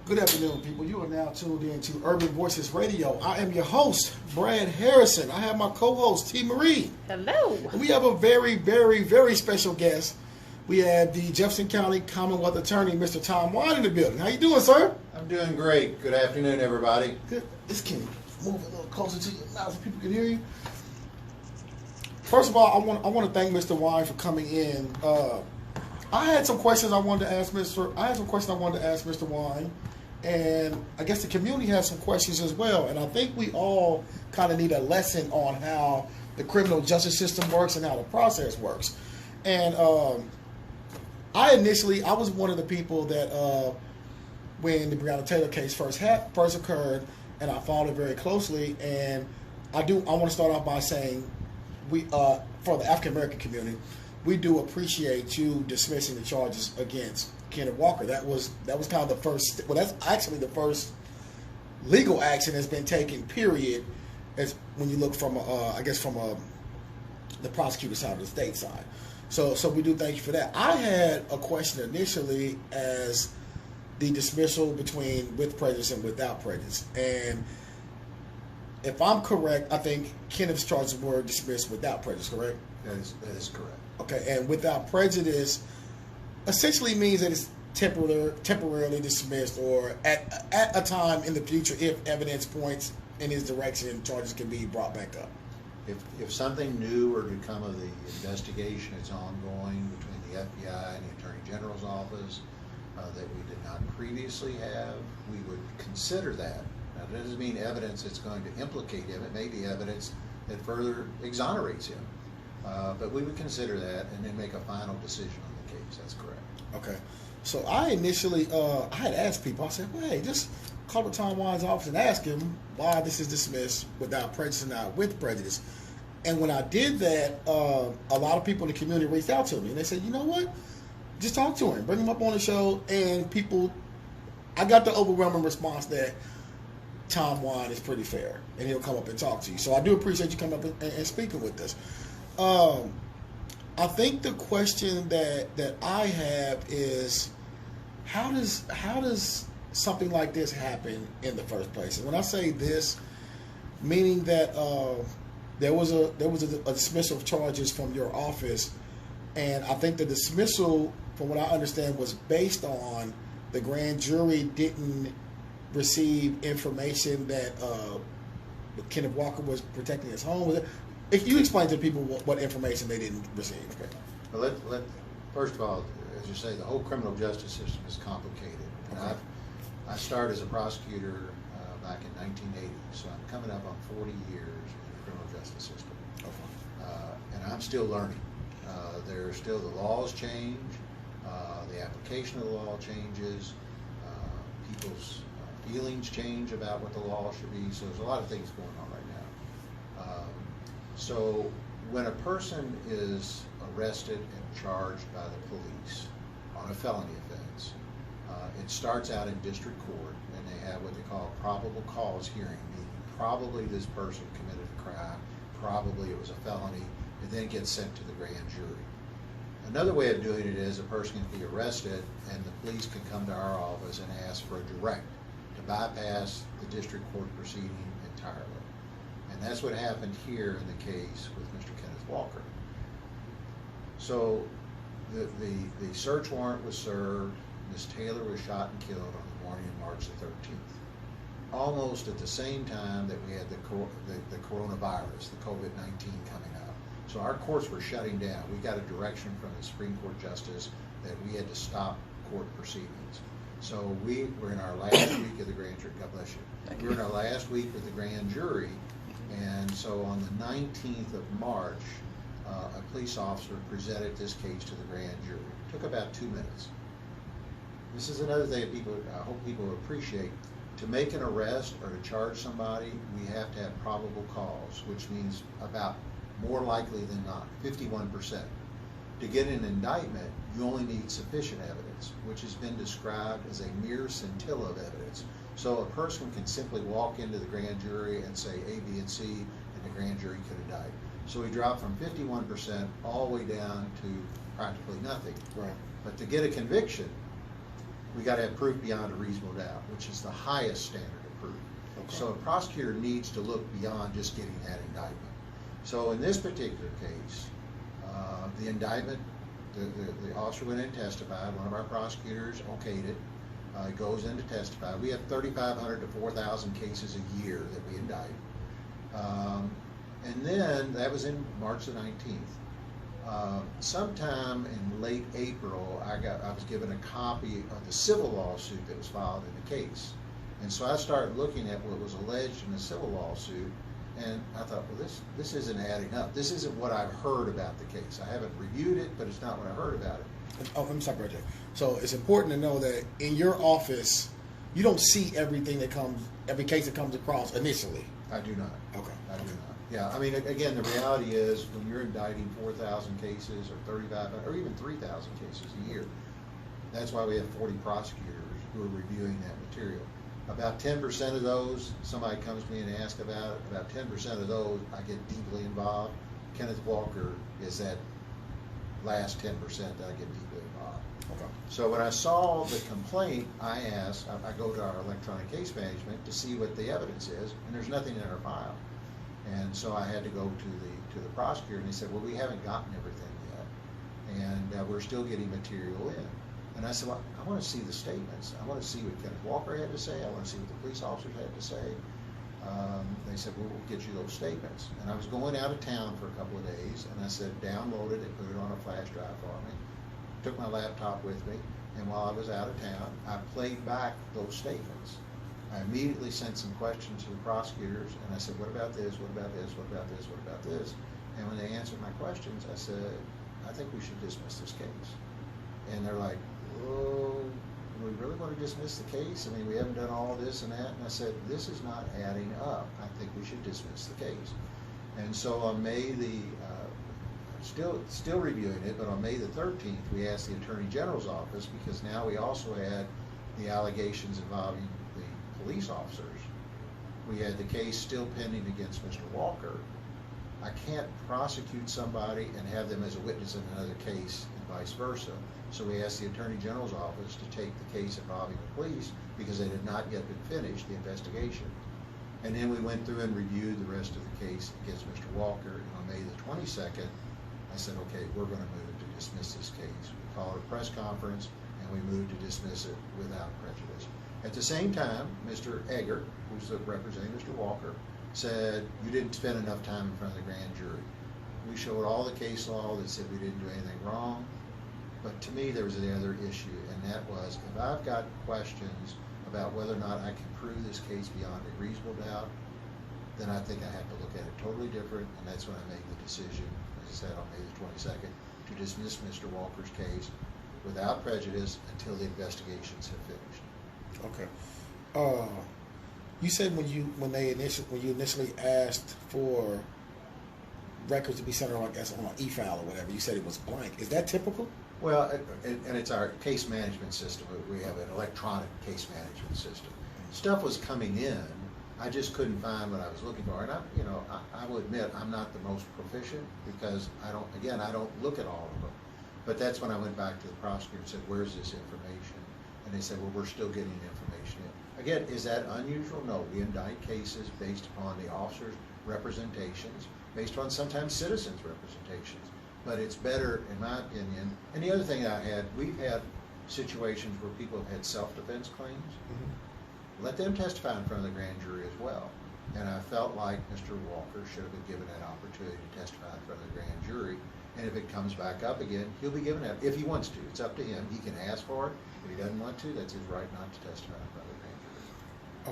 Good afternoon, people. You are now tuned in to Urban Voices Radio. I am your host, Brad Harrison. I have my co-host, T. Marie. Hello. And we have a very, very, very special guest. We have the Jefferson County Commonwealth Attorney, Mr. Tom Wine, in the building. How you doing, sir? I'm doing great. Good afternoon, everybody. Good. This can move a little closer to your mouth so people can hear you. First of all, I want to thank Mr. Wine for coming in. I had some questions I wanted to ask Mr. Wine. And I guess the community has some questions as well. And I think we all kind of need a lesson on how the criminal justice system works and how the process works. And I was one of the people that when the Breonna Taylor case first occurred, and I followed it very closely. And I want to start off by saying we for the African American community, we do appreciate you dismissing the charges against Kenneth Walker. That was kind of the first. Well, that's actually the first legal action that's been taken. Period. As when you look from, the prosecutor side or the state side. So we do thank you for that. I had a question initially as the dismissal between with prejudice and without prejudice. And if I'm correct, I think Kenneth's charges were dismissed without prejudice. Correct? That is correct. Okay, and without prejudice essentially means that it's temporarily dismissed, or at a time in the future, if evidence points in his direction, charges can be brought back up. If something new were to come of the investigation that's ongoing between the FBI and the Attorney General's office that we did not previously have, we would consider that. Now, that doesn't mean evidence that's going to implicate him. It may be evidence that further exonerates him. But we would consider that and then make a final decision on the case. That's correct. Okay. So I initially, I had asked people, I said, well, hey, just call the Tom Wine's office and ask him why this is dismissed without prejudice and not with prejudice. And when I did that, a lot of people in the community reached out to me. And they said, you know what? Just talk to him. Bring him up on the show. And I got the overwhelming response that Tom Wine is pretty fair. And he'll come up and talk to you. So I do appreciate you coming up and speaking with us. I think the question that I have is how does something like this happen in the first place? And when I say this, meaning that there was a dismissal of charges from your office, and I think the dismissal, from what I understand, was based on the grand jury didn't receive information that Kenneth Walker was protecting his home. If you explain to people what information they didn't receive. Okay. Well, first of all, as you say, the whole criminal justice system is complicated. Okay. I started as a prosecutor back in 1980, so I'm coming up on 40 years in the criminal justice system. Okay. And I'm still learning. There's still the laws change, the application of the law changes, people's feelings change about what the law should be. So there's a lot of things going on right now. So when a person is arrested and charged by the police on a felony offense, it starts out in district court, and they have what they call a probable cause hearing, meaning probably this person committed a crime, probably it was a felony, and then gets sent to the grand jury. Another way of doing it is a person can be arrested and the police can come to our office and ask for a direct to bypass the district court proceeding entirely. And that's what happened here in the case with Mr. Kenneth Walker. So the search warrant was served. Ms. Taylor was shot and killed on the morning of March the 13th. Almost at the same time that we had the coronavirus, the COVID-19 coming up. So our courts were shutting down. We got a direction from the Supreme Court Justice that we had to stop court proceedings. So we were in our last week of the grand jury. God bless you. We were in our last week with the grand jury. And so on the 19th of March, a police officer presented this case to the grand jury. It took about 2 minutes. This is another thing I hope people appreciate. To make an arrest or to charge somebody, we have to have probable cause, which means about more likely than not, 51%. To get an indictment, you only need sufficient evidence, which has been described as a mere scintilla of evidence. So a person can simply walk into the grand jury and say A, B, and C, and the grand jury could indict. So we dropped from 51% all the way down to practically nothing. Right. But to get a conviction, we got to have proof beyond a reasonable doubt, which is the highest standard of proof. Okay. So a prosecutor needs to look beyond just getting that indictment. So in this particular case, the indictment, the officer went in and testified. One of our prosecutors okayed it. Goes in to testify. We have 3,500 to 4,000 cases a year that we indict. And then, that was in March the 19th. Sometime in late April, I was given a copy of the civil lawsuit that was filed in the case. And so I started looking at what was alleged in the civil lawsuit, and I thought, well, this isn't adding up. This isn't what I've heard about the case. I haven't reviewed it, but it's not what I heard about it. Oh, I'm sorry, Roger. So it's important to know that in your office, you don't see everything that comes, every case that comes across initially. I do not. Okay. I do not. Yeah, I mean, again, the reality is when you're indicting 4,000 cases or 3,500 or even 3,000 cases a year, that's why we have 40 prosecutors who are reviewing that material. About 10% of those, somebody comes to me and asks about it. About 10% of those, I get deeply involved. Kenneth Walker is that last 10% that I get deeply involved. Okay. So when I saw the complaint, I go to our electronic case management to see what the evidence is, and there's nothing in our file. And so I had to go to the prosecutor, and he said, well, we haven't gotten everything yet, and we're still getting material in. And I said, well, I want to see the statements. I want to see what Kenneth Walker had to say. I want to see what the police officers had to say. They said, well, we'll get you those statements. And I was going out of town for a couple of days, and I said, download it and put it on a flash drive for me. Took my laptop with me, and while I was out of town, I played back those statements. I immediately sent some questions to the prosecutors, and I said, what about this, what about this, what about this, what about this? And when they answered my questions, I said, I think we should dismiss this case. And they're like, oh, do we really want to dismiss the case? I mean, we haven't done all this and that. And I said, this is not adding up. I think we should dismiss the case. And so on May the, still reviewing it, but on May the 13th, we asked the Attorney General's office, because now we also had the allegations involving the police officers. We had the case still pending against Mr. Walker. I can't prosecute somebody and have them as a witness in another case and vice versa. So we asked the Attorney General's office to take the case involving the police because they had not yet been finished, the investigation. And then we went through and reviewed the rest of the case against Mr. Walker. And on May the 22nd, I said, okay, we're going to move to dismiss this case. We called a press conference and we moved to dismiss it without prejudice. At the same time, Mr. Egger, who's representing Mr. Walker, said, you didn't spend enough time in front of the grand jury. We showed all the case law that said we didn't do anything wrong. But to me, there was the other issue, and that was, if I've got questions about whether or not I can prove this case beyond a reasonable doubt, then I think I have to look at it totally different, and that's when I made the decision, as I said, on May the 22nd, to dismiss Mr. Walker's case without prejudice until the investigations have finished. Okay. You said when you initially asked for records to be sent on, I guess, on an e-file or whatever, you said it was blank. Is that typical? Well, and it's our case management system. We have an electronic case management system. Stuff was coming in. I just couldn't find what I was looking for. And I will admit, I'm not the most proficient because I don't look at all of them. But that's when I went back to the prosecutor and said, where's this information? And they said, well, we're still getting information in. Again, is that unusual? No. We indict cases based upon the officer's representations, based on sometimes citizens' representations. But it's better, in my opinion. And the other thing we've had situations where people have had self-defense claims. Mm-hmm. Let them testify in front of the grand jury as well. And I felt like Mr. Walker should have been given that opportunity to testify in front of the grand jury. And if it comes back up again, he'll be given that if he wants to. It's up to him. He can ask for it. If he doesn't want to, that's his right not to testify in front of the grand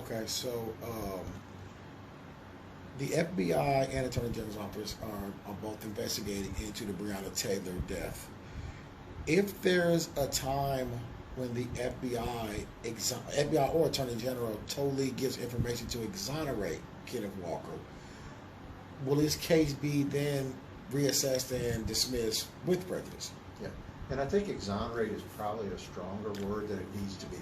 jury. Okay, so the FBI and Attorney General's office are both investigating into the Breonna Taylor death. If there's a time when the FBI or Attorney General totally gives information to exonerate Kenneth Walker, will his case be then reassessed and dismissed with prejudice? Yeah, and I think exonerate is probably a stronger word than it needs to be.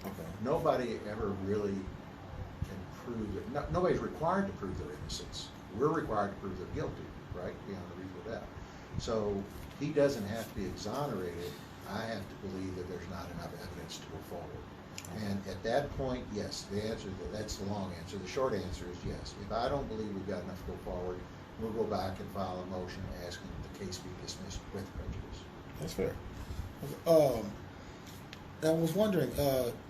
Okay. Nobody ever really can prove it. Nobody's required to prove their innocence. We're required to prove they're guilty, right, beyond a reasonable doubt. So he doesn't have to be exonerated. I have to believe that there's not enough evidence to go forward. And at that point, yes, that's the long answer. The short answer is yes. If I don't believe we've got enough to go forward, we'll go back and file a motion asking the case be dismissed with prejudice. That's fair. I was wondering,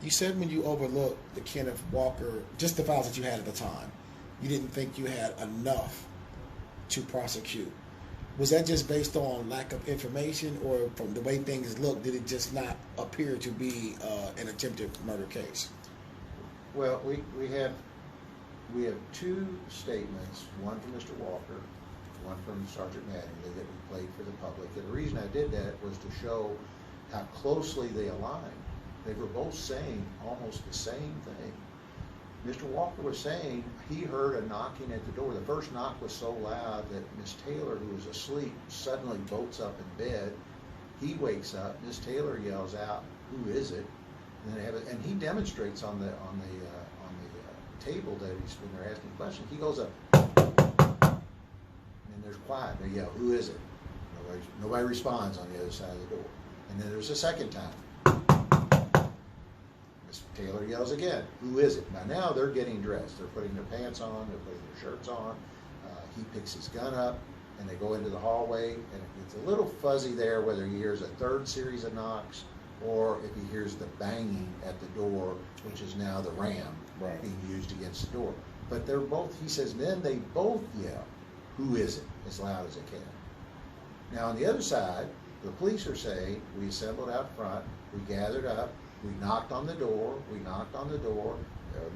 you said when you overlooked the Kenneth Walker, just the files that you had at the time, you didn't think you had enough to prosecute. Was that just based on lack of information, or from the way things look, did it just not appear to be an attempted murder case? Well, we have two statements, one from Mr. Walker, one from Sergeant Mattingly, that we played for the public. And the reason I did that was to show how closely they aligned. They were both saying almost the same thing. Mr. Walker was saying he heard a knocking at the door. The first knock was so loud that Miss Taylor, who was asleep, suddenly bolts up in bed. He wakes up. Miss Taylor yells out, "Who is it?" And he demonstrates on the table that when they're asking questions, he goes up, and there's quiet. They yell, "Who is it?" Nobody responds on the other side of the door. And then there's a second time. Miss Taylor yells again, "Who is it?" Now they're getting dressed. They're putting their pants on. They're putting their shirts on. He picks his gun up, and they go into the hallway. And it's a little fuzzy there whether he hears a third series of knocks or if he hears the banging at the door, which is now the ram being used against the door. But they're both, he says, then they both yell, "Who is it?" as loud as they can. Now on the other side, the police are saying, we assembled out front, we gathered up, we knocked on the door.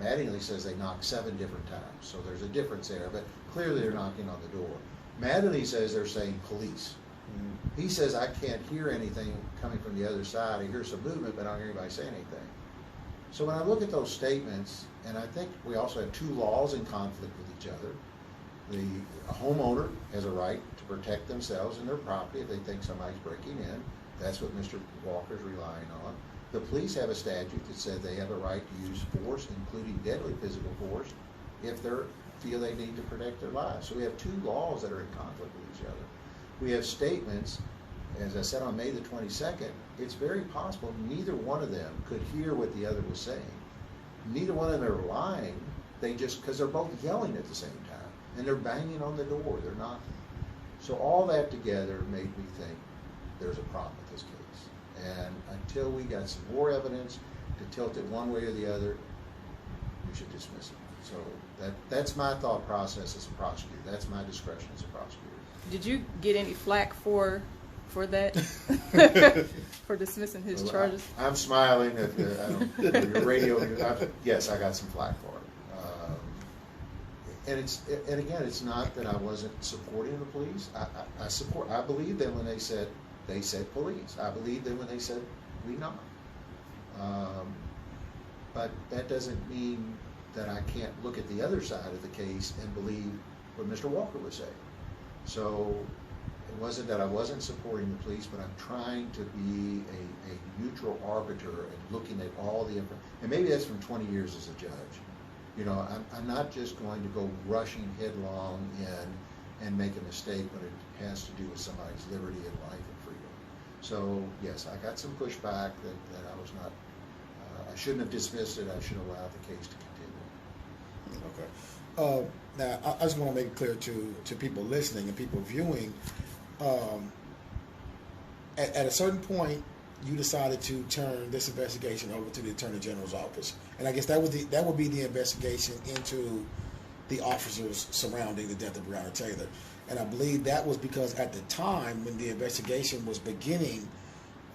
Mattingly says they knocked 7 different times, so there's a difference there, but clearly they're knocking on the door. Mattingly says they're saying police. He says, I can't hear anything coming from the other side. I hear some movement, but I don't hear anybody say anything. So when I look at those statements, and I think we also have 2 laws in conflict with each other. A homeowner has a right to protect themselves and their property if they think somebody's breaking in. That's what Mr. Walker's relying on. The police have a statute that says they have a right to use force, including deadly physical force, if they feel they need to protect their lives. So we have 2 laws that are in conflict with each other. We have statements, as I said on May the 22nd, it's very possible neither one of them could hear what the other was saying. Neither one of them are lying, because they're both yelling at the same time, and they're banging on the door, they're knocking. So all that together made me think there's a problem with this case. And until we got some more evidence to tilt it one way or the other, we should dismiss it. So that's my thought process as a prosecutor. That's my discretion as a prosecutor. Did you get any flack for that? For dismissing his charges? I'm smiling at your radio. Yes, I got some flack for it. And again, it's not that I wasn't supporting the police. I believe them when they said police. I believe them when they said we knocked. But that doesn't mean that I can't look at the other side of the case and believe what Mr. Walker was saying. So it wasn't that I wasn't supporting the police, but I'm trying to be a neutral arbiter and looking at all the information. And maybe that's from 20 years as a judge. You know, I'm not just going to go rushing headlong in and make a mistake when it has to do with somebody's liberty and life and freedom. So yes, I got some pushback that I was not, I shouldn't have dismissed it. I should have allowed the case to continue. Okay. Now, I just want to make it clear to people listening and people viewing, at a certain point, you decided to turn this investigation over to the Attorney General's office. And I guess that would be the investigation into the officers surrounding the death of Breonna Taylor. And I believe that was because at the time when the investigation was beginning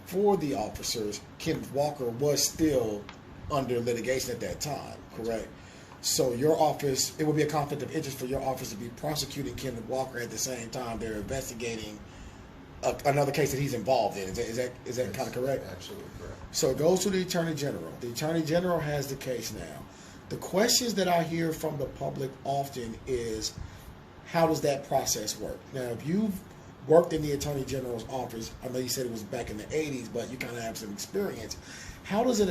for the officers, Kenneth Walker was still under litigation at that time, correct? So your office, it would be a conflict of interest for your office to be prosecuting Kenneth Walker at the same time they're investigating another case that he's involved in. Is that kind of correct? Absolutely correct. So it goes to the Attorney General. The Attorney General has the case now. The questions that I hear from the public often is, how does that process work? Now, if you've worked in the Attorney General's office, I know you said it was back in the 80s, but you kind of have some experience. How does an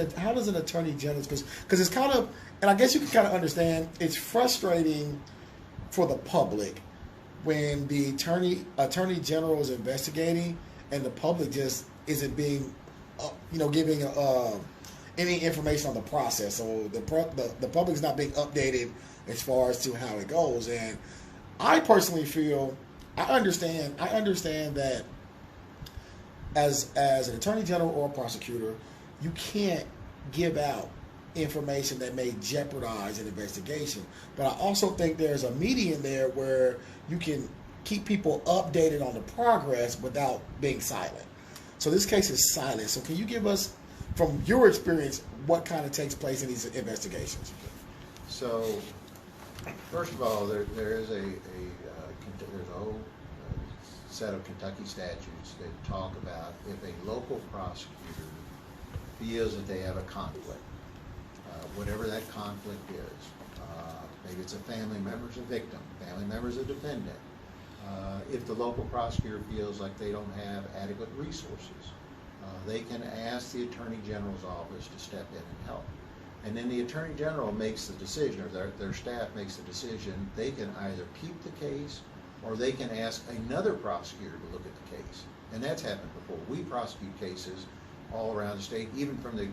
Attorney General, because it's kind of, and I guess you can kind of understand, it's frustrating for the public when the Attorney General is investigating and the public just isn't being giving any information on the process. So the public's not being updated as far as to how it goes. And I personally feel, I understand that as an attorney general or a prosecutor, you can't give out information that may jeopardize an investigation. But I also think there's a median there where you can keep people updated on the progress without being silent. So this case is silent. So can you give us, from your experience, what kind of takes place in these investigations? So, first of all, there's a whole set of Kentucky statutes that talk about if a local prosecutor feels that they have a conflict, whatever that conflict is. Maybe it's a family member's a victim, family member's a defendant. If the local prosecutor feels like they don't have adequate resources, they can ask the Attorney General's office to step in and help. And then the Attorney General makes the decision, or their staff makes the decision. They can either keep the case, or they can ask another prosecutor to look at the case. And that's happened before. We prosecute cases all around the state, even from the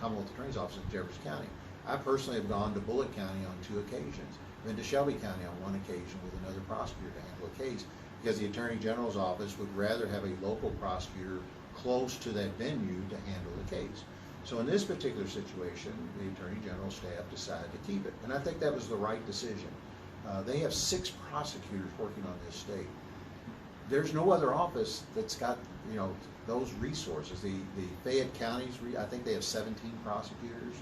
Commonwealth Attorney's Office in Jefferson County. I personally have gone to Bullitt County on 2 occasions, been to Shelby County on 1 occasion with another prosecutor to handle a case, because the Attorney General's office would rather have a local prosecutor close to that venue to handle the case. So in this particular situation, the Attorney General's staff decided to keep it, and I think that was the right decision. They have 6 prosecutors working on this state. There's no other office that's got those resources. The Fayette counties, I think they have 17 prosecutors.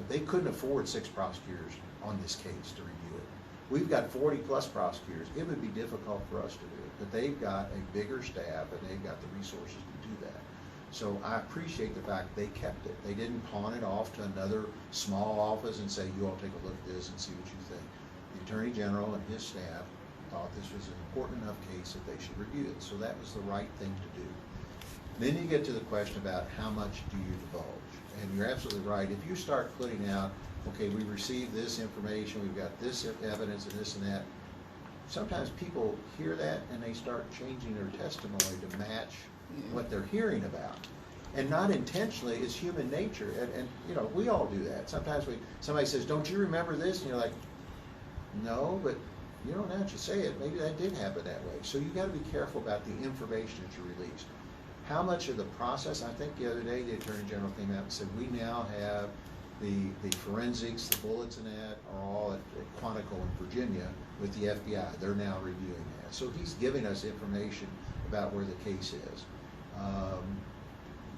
They couldn't afford 6 prosecutors on this case to review it. We've got 40 plus prosecutors. It would be difficult for us to do it, but they've got a bigger staff and they've got the resources to do that. So I appreciate the fact they kept it. They didn't pawn it off to another small office and say, you all take a look at this and see what you think. The Attorney General and his staff thought this was an important enough case that they should review it. So that was the right thing to do. Then you get to the question about how much do you divulge? And you're absolutely right. If you start putting out, okay, we received this information, we've got this evidence and this and that, sometimes people hear that and they start changing their testimony to match what they're hearing about. And not intentionally, it's human nature. And we all do that. Sometimes somebody says, don't you remember this? And you're like, no, but now that you say it, maybe that did happen that way. So you got to be careful about the information that you release. How much of the process, I think the other day the Attorney General came out and said, we now have the forensics, the bullets and that are all at Quantico in Virginia with the FBI. They're now reviewing that. So he's giving us information about where the case is.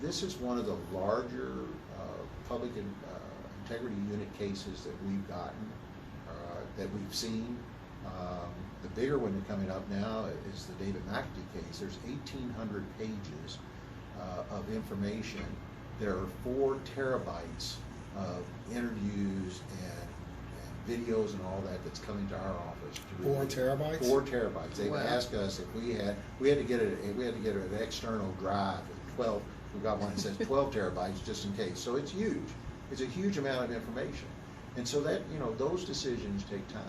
This is one of the larger public integrity unit cases that we've gotten, that we've seen. The bigger one coming up now is the David McAtee case. There's 1,800 pages of information. There are 4 terabytes of interviews and videos and all that's coming to our office. 4 terabytes? 4 terabytes. They've asked us if we had to get an external drive with 12. We've got one that says 12 terabytes just in case. So it's huge. It's a huge amount of information, and so that those decisions take time.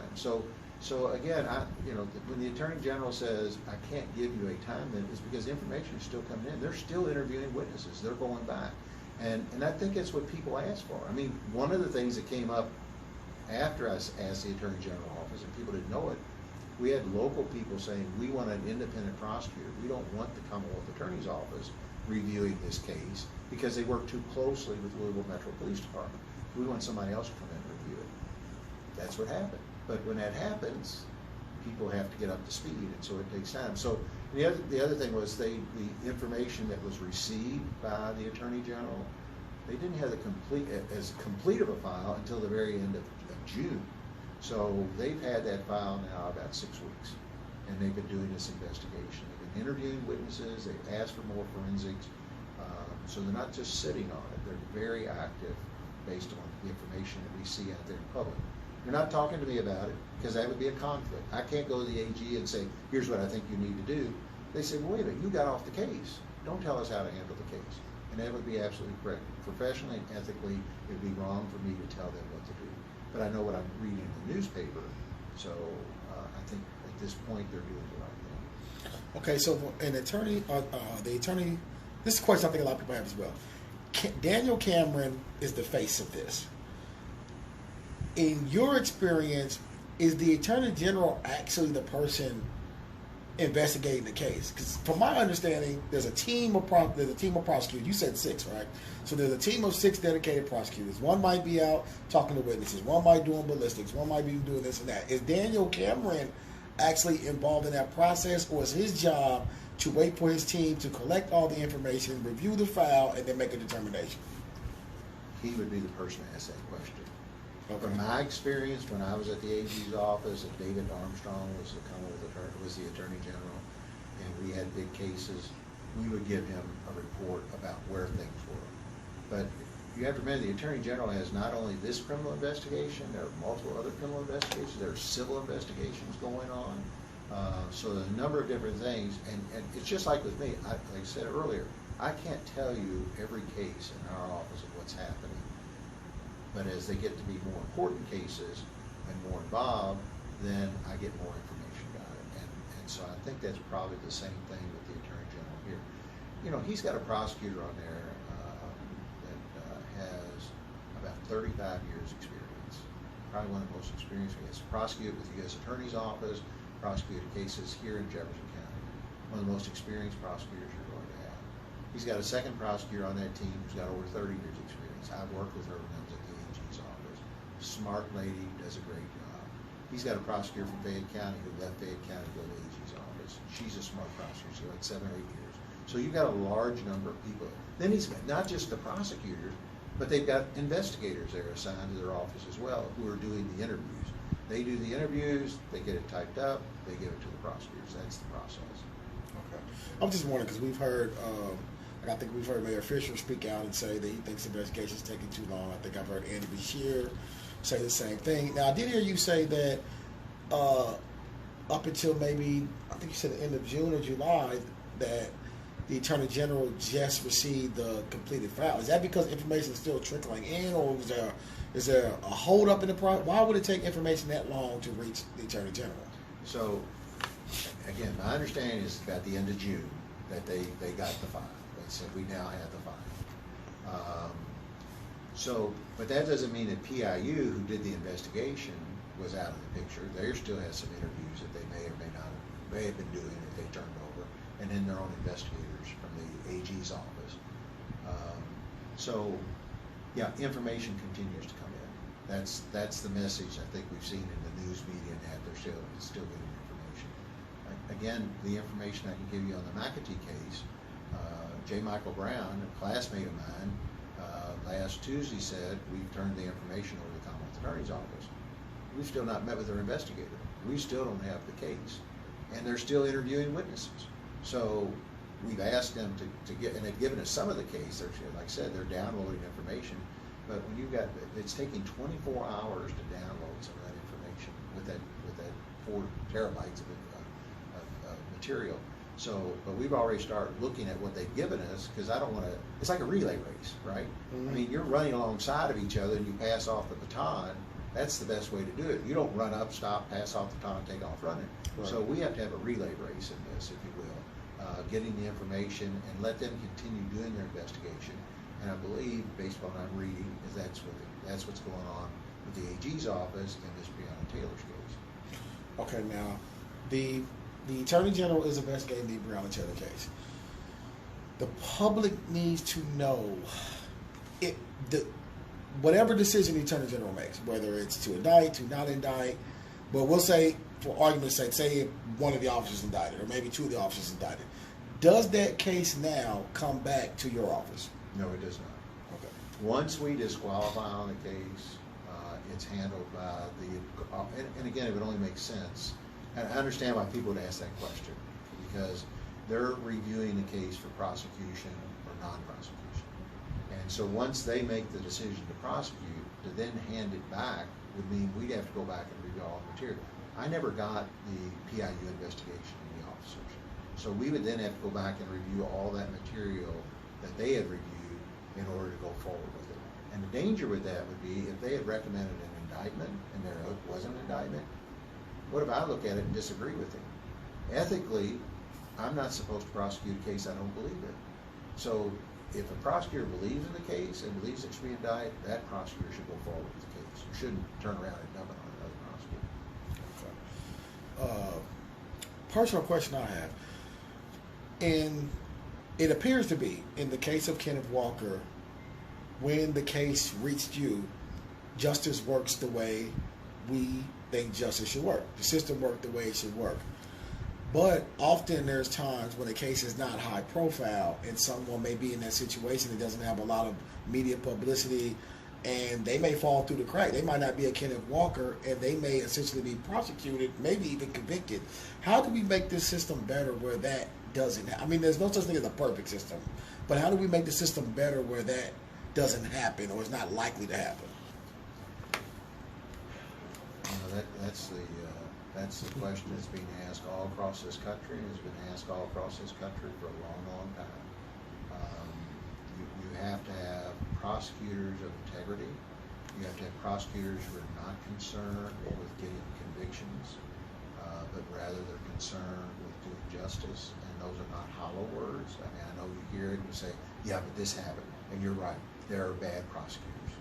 So again, when the Attorney General says, I can't give you a time limit, it's because information is still coming in. They're still interviewing witnesses. They're going back. And I think that's what people ask for. I mean, one of the things that came up after I asked the Attorney General office, and people didn't know it, we had local people saying, we want an independent prosecutor. We don't want the Commonwealth Attorney's Office reviewing this case because they work too closely with Louisville Metro Police Department. We want somebody else to come in and review it. That's what happened. But when that happens, people have to get up to speed, and so it takes time. So the other thing was the information that was received by the Attorney General, they didn't have as complete of a file until the very end of June. So they've had that file now about 6 weeks, and they've been doing this investigation. They've been interviewing witnesses. They've asked for more forensics. So they're not just sitting on it. They're very active based on the information that we see out there in public. You're not talking to me about it because that would be a conflict. I can't go to the AG and say, here's what I think you need to do. They say, well, wait a minute, you got off the case. Don't tell us how to handle the case. And that would be absolutely correct. Professionally and ethically, it would be wrong for me to tell them what to do. But I know what I'm reading in the newspaper, so I think at this point they're doing the right thing. Okay, so an attorney, the Attorney this is a question I think a lot of people have as well. Daniel Cameron is the face of this. In your experience, is the Attorney General actually the person investigating the case? Because from my understanding, there's a team of prosecutors. You said 6, right? So there's a team of 6 dedicated prosecutors. One might be out talking to witnesses. One might be doing ballistics. One might be doing this and that. Is Daniel Cameron actually involved in that process, or is his job to wait for his team to collect all the information, review the file, and then make a determination? He would be the person to ask that question. Okay. From my experience, when I was at the AG's office, and David Armstrong was the Commonwealth attorney, was the Attorney General, and we had big cases, we would give him a report about where things were. But you have to remember, the Attorney General has not only this criminal investigation, there are multiple other criminal investigations, there are civil investigations going on. So there's a number of different things, and it's just like with me. Like I said earlier, I can't tell you every case in our office of what's happening. But as they get to be more important cases and more involved, then I get more information about it. And so I think that's probably the same thing with the Attorney General here. You know, he's got a prosecutor on there that has about 35 years experience. Probably one of the most experienced. He has prosecuted with the U.S. Attorney's Office, prosecuted cases here in Jefferson County. One of the most experienced prosecutors you're going to have. He's got a second prosecutor on that team who's got over 30 years experience. I've worked with her when I was at the AG's office. Smart lady, does a great job. He's got a prosecutor from Fayette County who left Fayette County to go to the AG's office. She's a smart prosecutor, so like 7 or 8 years. So you've got a large number of people. Then he's got not just the prosecutors, but they've got investigators there assigned to their office as well who are doing the interviews. They do the interviews, they get it typed up, they give it to the prosecutors. That's the process. Okay. I'm just wondering because we've heard, I think we've heard Mayor Fisher speak out and say that he thinks the investigation is taking too long. I think I've heard Andy Beshear say the same thing. Now, I did hear you say that up until maybe, I think you said the end of June or July, that the Attorney General just received the completed file. Is that because information is still trickling in, or is there a hold up in the process? Why would it take information that long to reach the Attorney General? So, again, my understanding is about the end of June that they got the file. They said we now have the file. But that doesn't mean that PIU, who did the investigation, was out of the picture. They still have some interviews that they may or may have been doing that they turned over, and then their own investigators from the AG's office. Yeah, information continues to come in. That's the message I think we've seen in the news media, and that they're still getting information. Again, the information I can give you on the McAtee case, J. Michael Brown, a classmate of mine, last Tuesday said we've turned the information over to the Commonwealth Attorney's Office. We've still not met with their investigator. We still don't have the case, and they're still interviewing witnesses. So we've asked them to get, and they've given us some of the case. They're, like I said, they're downloading information. But when you've got, it's taking 24 hours to download some of that information with that 4 terabytes of material. So, but we've already started looking at what they've given us, because I don't want to, it's like a relay race, right? Mm-hmm. I mean, you're running alongside of each other and you pass off the baton. That's the best way to do it. You don't run up, stop, pass off the baton, take off running. Right. So we have to have a relay race in this, if you will, getting the information and let them continue doing their investigation. And I believe, based on what I'm reading, is that's what's going on with the AG's office in this Breonna Taylor's case. Okay, now the Attorney General is investigating the Breonna Taylor case. The public needs to know whatever decision the Attorney General makes, whether it's to indict, to not indict, but we'll say, for argument's sake, say one of the officers indicted, or maybe 2 of the officers indicted. Does that case now come back to your office? No, it does not. Okay. Once we disqualify on the case, it's handled by the, and again, it would only make sense. And I understand why people would ask that question, because they're reviewing the case for prosecution or non-prosecution. And so once they make the decision to prosecute, to then hand it back would mean we'd have to go back and review all the material. I never got the PIU investigation in the officers. So we would then have to go back and review all that material that they had reviewed in order to go forward with it. And the danger with that would be if they had recommended an indictment and there wasn't an indictment, what if I look at it and disagree with him? Ethically, I'm not supposed to prosecute a case I don't believe in. So if a prosecutor believes in the case and believes it should be indicted, that prosecutor should go forward with the case. You shouldn't turn around and dump it on another prosecutor. Personal question I have, and it appears to be, in the case of Kenneth Walker, when the case reached you, justice works the way we think justice should work. The system worked the way it should work. But often there's times when a case is not high profile and someone may be in that situation that doesn't have a lot of media publicity, and they may fall through the crack. They might not be a Kenneth Walker, and they may essentially be prosecuted, maybe even convicted. How do we make this system better where that doesn't happen? I mean, there's no such thing as a perfect system, but how do we make the system better where that doesn't happen or is not likely to happen? That's the question that's being asked all across this country, and has been asked all across this country for a long, long time. You have to have prosecutors of integrity. You have to have prosecutors who are not concerned with getting convictions, but rather they're concerned with doing justice. And those are not hollow words. I mean, I know you hear it and you say, yeah, but this happened. And you're right. There are bad prosecutors.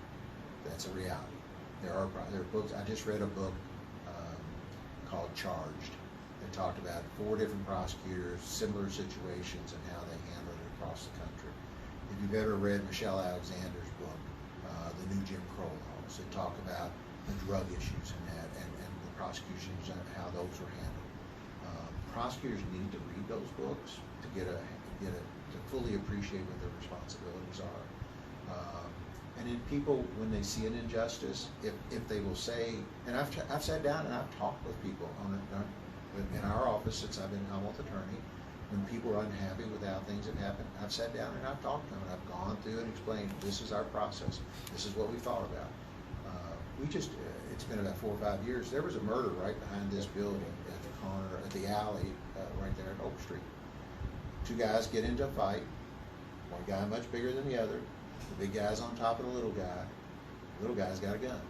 That's a reality. There are books. I just read a book called Charged. They talked about 4 different prosecutors, similar situations, and how they handled it across the country. If you've ever read Michelle Alexander's book, The New Jim Crow Laws, they talk about the drug issues and that, and the prosecutions and how those were handled. Prosecutors need to read those books to to fully appreciate what their responsibilities are. And then people, when they see an injustice, if they will say, and I've sat down and I've talked with people in our office since I've been Commonwealth attorney, when people are unhappy with how things have happened, I've sat down and I've talked to them, and I've gone through and explained, this is our process, this is what we thought about. It's been about 4 or 5 years, there was a murder right behind this building at the corner, at the alley, right there at Oak Street. 2 guys get into a fight, one guy much bigger than the other. The big guy's on top of the little guy. The little guy's got a gun.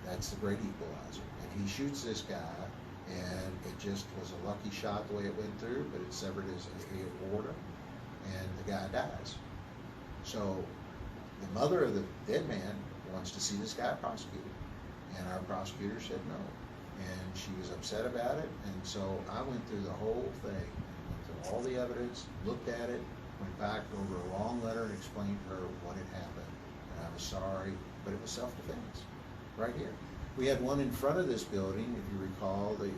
That's the great equalizer. And he shoots this guy, and it just was a lucky shot the way it went through, but it severed his aorta, and the guy dies. So the mother of the dead man wants to see this guy prosecuted, and our prosecutor said no. And she was upset about it, and so I went through the whole thing, went through all the evidence, looked at it, went back over a long letter and explained to her what had happened, and I was sorry, but it was self-defense, right here. We had one in front of this building, if you recall, the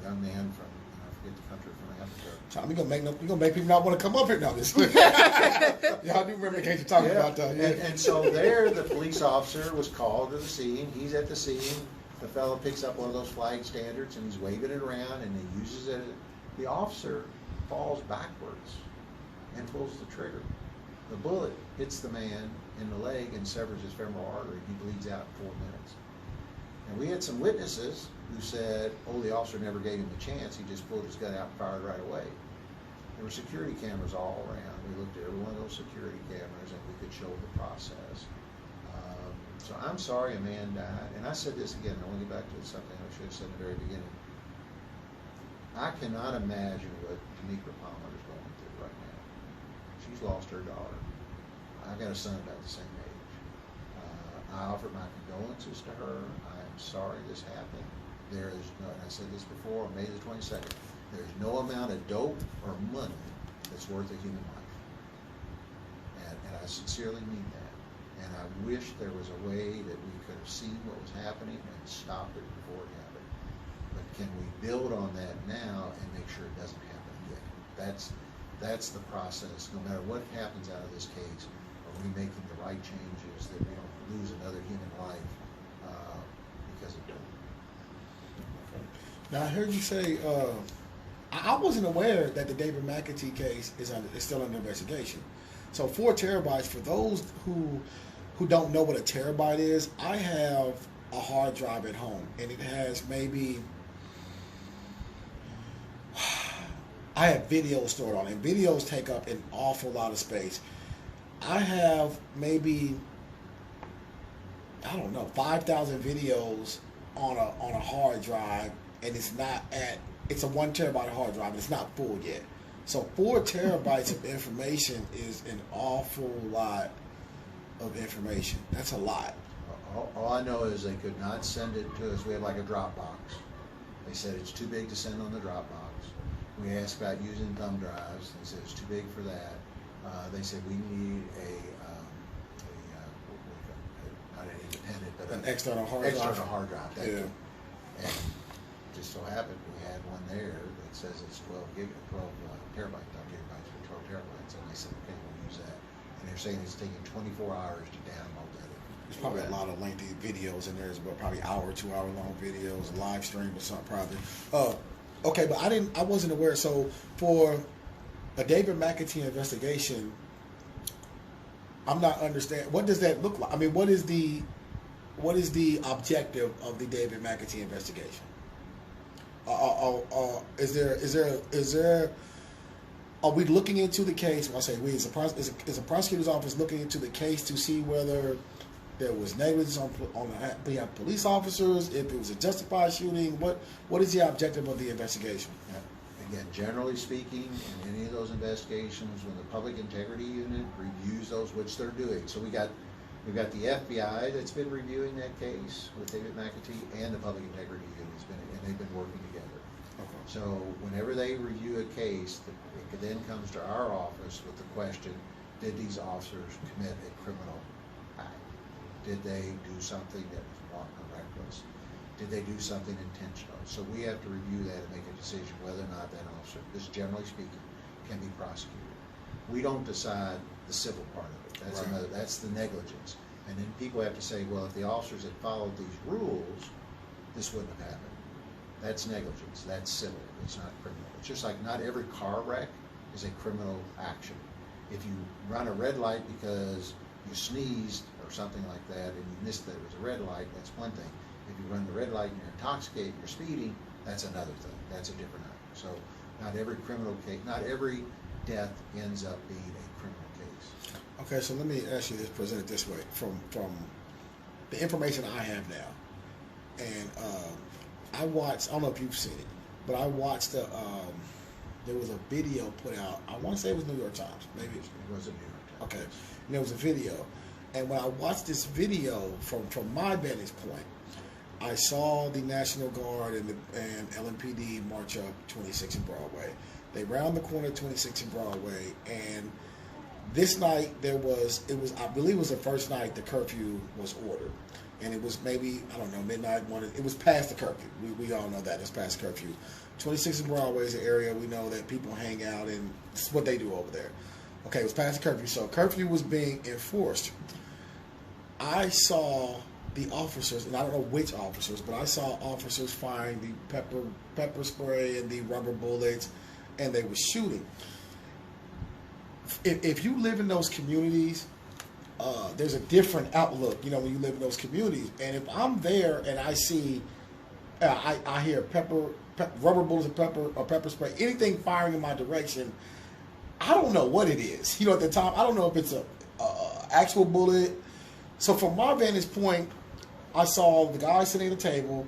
young man from, I forget the country from Africa. Tom, you're gonna make people not want to come up here now. This y'all do remember the case you're talking about that? Yeah. And so there, the police officer was called to the scene. He's at the scene. The fellow picks up one of those flag standards and he's waving it around, and he uses it. The officer falls backwards and pulls the trigger. The bullet hits the man in the leg and severs his femoral artery. He bleeds out in 4 minutes. And we had some witnesses who said, oh, the officer never gave him a chance. He just pulled his gun out and fired right away. There were security cameras all around. We looked at every one of those security cameras and we could show the process. So I'm sorry a man died. And I said this again, I want to get back to something I should have said in the very beginning. I cannot imagine what Tamika Palmer is going through right now. She's lost her daughter. I've got a son about the same age. I offered my condolences to her. I am sorry this happened. There is no, and I said this before on May the 22nd, there's no amount of dope or money that's worth a human life. And I sincerely mean that. And I wish there was a way that we could have seen what was happening and stopped it before it happened. But can we build on that now and make sure it doesn't happen again? That's the process. No matter what happens out of this case, are we making the right changes that we don't lose another human life because of dope? Now I heard you say, I wasn't aware that the David McAtee case is still under investigation. So 4 terabytes, for those who don't know what a terabyte is, I have a hard drive at home, and it has maybe, I have videos stored on it, and videos take up an awful lot of space. I have maybe, I don't know, 5,000 videos on a hard drive, and it's a 1 terabyte hard drive, and it's not full yet. So 4 terabytes of information is an awful lot of information. That's a lot. All I know is they could not send it to us. We have like a Dropbox. They said it's too big to send on the Dropbox. We asked about using thumb drives. They said it's too big for that. They said we need not an independent, but an external hard drive. External hard drive. Yeah. And just so happened we had one there that says it's 12 terabytes, not gigabytes, but 12 terabytes. And they said, okay, we'll use that. And they're saying it's taking 24 hours to download that. There's probably a lot of lengthy videos in there as well, probably hour, 2 hour long videos, live stream or something probably. Okay, but I wasn't aware. So for a David McAtee investigation, I'm not understanding. What does that look like? I mean, what is the objective of the David McAtee investigation? Is there? Are we looking into the case? When I say we, is a prosecutor's office looking into the case to see whether there was negligence on behalf of police officers, if it was a justified shooting? What is the objective of the investigation? Again, generally speaking, in any of those investigations, when the Public Integrity Unit reviews those, which they're doing, so we've got the FBI that's been reviewing that case with David McAtee, and the Public Integrity Unit has been, and they've been working together. Okay. So whenever they review a case, it then comes to our office with the question: did these officers commit a criminal act? Did they do something that was wanton or reckless? Did they do something intentional? So we have to review that and make a decision whether or not that officer, just generally speaking, can be prosecuted. We don't decide the civil part of it. That's right. That's the negligence. And then people have to say, well, if the officers had followed these rules, this wouldn't have happened. That's negligence. That's civil. It's not criminal. It's just like not every car wreck is a criminal action. If you run a red light because you sneezed or something like that and you missed that it was a red light, that's one thing. If you run the red light and you're intoxicated and you're speeding, that's another thing. That's a different act. So not every criminal case, not every death ends up being a criminal case. Okay, so let me ask you this, present it this way. From the information I have now, and I watched, I don't know if you've seen it, but I watched there was a video put out, I want to say it was New York Times, maybe It was a New York Times. Okay, and there was a video, and when I watched this video from my vantage point, I saw the National Guard and LMPD march up 26 and Broadway. They round the corner 26 and Broadway, and this night I believe it was the first night the curfew was ordered, and it was maybe, I don't know, midnight, it was past the curfew. We all know that it's past curfew. 26 and Broadway is an area we know that people hang out, and it's what they do over there. Okay, it was past the curfew, so curfew was being enforced. I saw the officers, and I don't know which officers, but I saw officers firing the pepper spray and the rubber bullets, and they were shooting. If you live in those communities, there's a different outlook, when you live in those communities. And if I'm there and I see, I hear rubber bullets or pepper spray, anything firing in my direction, I don't know what it is. At the time, I don't know if it's a actual bullet. So from my vantage point, I saw the guys sitting at the table.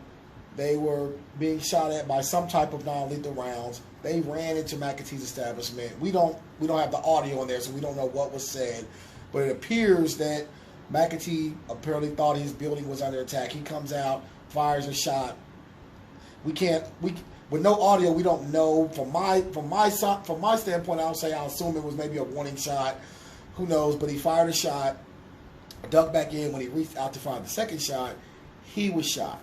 They were being shot at by some type of non-lethal rounds. They ran into McAtee's establishment. We don't have the audio in there, so we don't know what was said. But it appears that McAtee apparently thought his building was under attack. He comes out, fires a shot. With no audio, we don't know. From my standpoint, I'll assume it was maybe a warning shot. Who knows? But he fired a shot, ducked back in. When he reached out to fire the second shot, he was shot.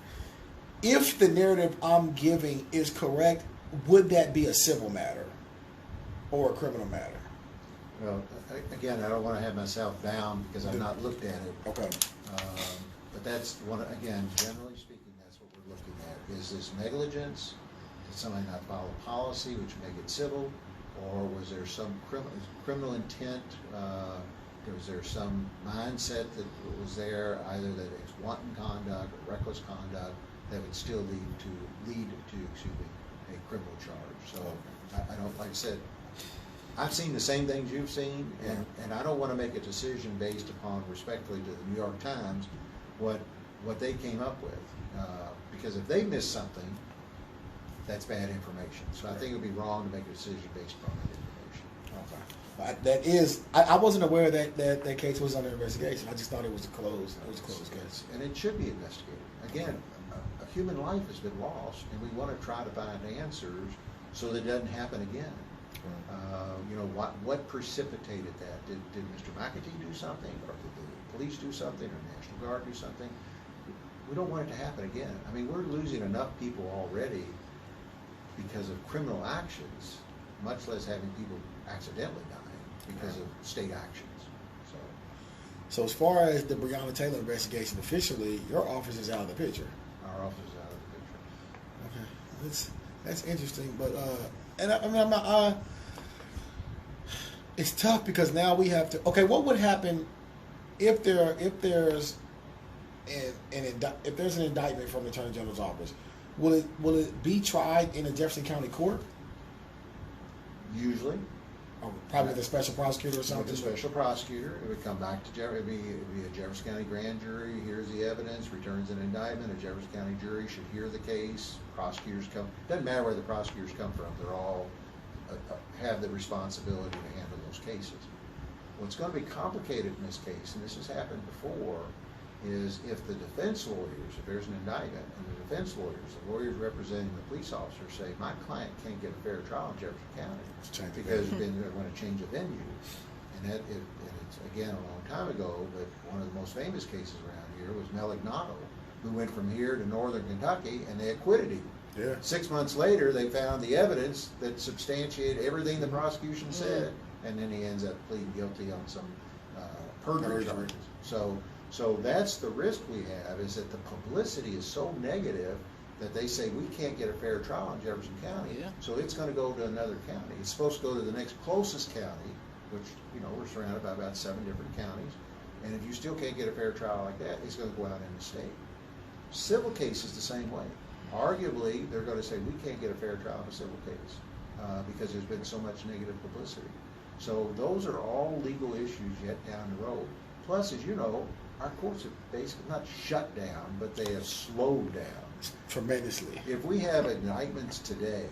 If the narrative I'm giving is correct, would that be a civil matter or a criminal matter? Well, again, I don't want to have myself bound because I've not looked at it. Okay. But that's again, generally speaking, that's what we're looking at. Is this negligence? Did somebody not follow policy, which would make it civil? Or was there some criminal intent? Was there some mindset that was there, either that it's wanton conduct or reckless conduct, that would still lead to a criminal charge? So I don't, like I said, I've seen the same things you've seen, and I don't want to make a decision based upon, respectfully to the New York Times, what they came up with, because if they missed something, that's bad information. So I think it would be wrong to make a decision based upon that information. That is, I wasn't aware that case was under investigation. I just thought it was a closed case. And it should be investigated. Again, a human life has been lost, and we want to try to find answers so that it doesn't happen again. You know, what precipitated that? Did Mr. McAtee do something, or did the police do something, or National Guard do something? We don't want it to happen again. I mean, we're losing enough people already because of criminal actions, much less having people accidentally dying because of state actions. So as far as the Breonna Taylor investigation officially, your office is out of the picture. Our office is out of the picture. Okay, that's interesting, but and I mean, it's tough because now we have to. Okay, what would happen if there's an indictment from the Attorney General's office? Will it be tried in a Jefferson County court? Usually. Or probably the special prosecutor or something? With the special prosecutor, it would come back to it'd be a Jefferson County grand jury, hears the evidence, returns an indictment. A Jefferson County jury should hear the case. Prosecutors come. Doesn't matter where the prosecutors come from. They're all have the responsibility to handle those cases. What's going to be complicated in this case, and this has happened before, is if the defense lawyers, if there's an indictment, and the defense lawyers, the lawyers representing the police officers say, my client can't get a fair trial in Jefferson County because they're going to change a venue. And it's, again, a long time ago, but one of the most famous cases around here was Melignano, who went from here to northern Kentucky, and they acquitted him. Yeah. 6 months later, they found the evidence that substantiated everything the prosecution said, and then he ends up pleading guilty on some perjury charges. So that's the risk we have, is that the publicity is so negative that they say we can't get a fair trial in Jefferson County, so it's going to go to another county. It's supposed to go to the next closest county, which, you know, we're surrounded by about 7 different counties, and if you still can't get a fair trial like that, it's going to go out in the state. Civil case is the same way. Arguably, they're going to say we can't get a fair trial in a civil case because there's been so much negative publicity. So those are all legal issues yet down the road. Plus, as you know, our courts have basically not shut down, but they have slowed down tremendously. If we have indictments today,